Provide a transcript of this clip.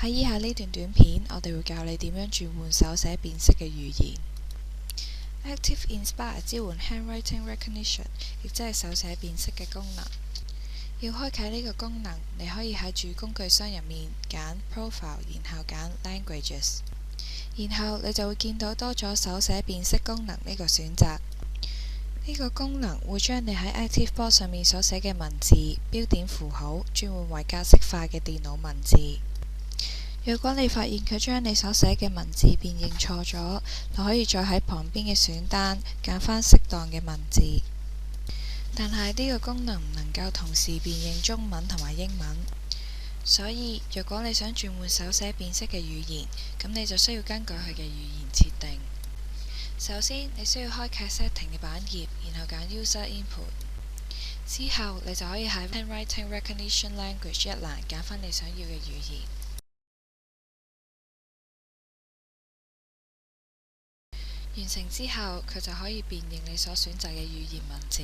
喺以下呢段短片，我哋會教你點樣轉換手寫辨識嘅語言。Active Inspire 支援 Handwriting Recognition， 亦即係手寫辨識嘅功能。要開啟呢個功能，你可以喺主工具箱入面揀 Profile， 然後揀 Languages， 然後你就會見到多咗手寫辨識功能呢個選擇。呢個功能會將你喺 ActiveBoard 上面所寫嘅文字、標點符號轉換為格式化嘅電腦文字。若果你發現佢將你所寫嘅文字辨認錯咗，就可以再喺旁邊嘅選單揀返適當嘅文字。但係呢個功能唔能夠同時辨認中文同埋英文，所以若果你想轉換手寫辨識嘅語言，咁你就需要更改佢嘅語言設定。首先，你需要開啟 Setting 嘅版頁，然後揀 User Input。之後，你就可以喺 Handwriting Recognition Language 一欄揀返你想要嘅語言。完成之後，佢就可以辨認你所選擇嘅語言文字。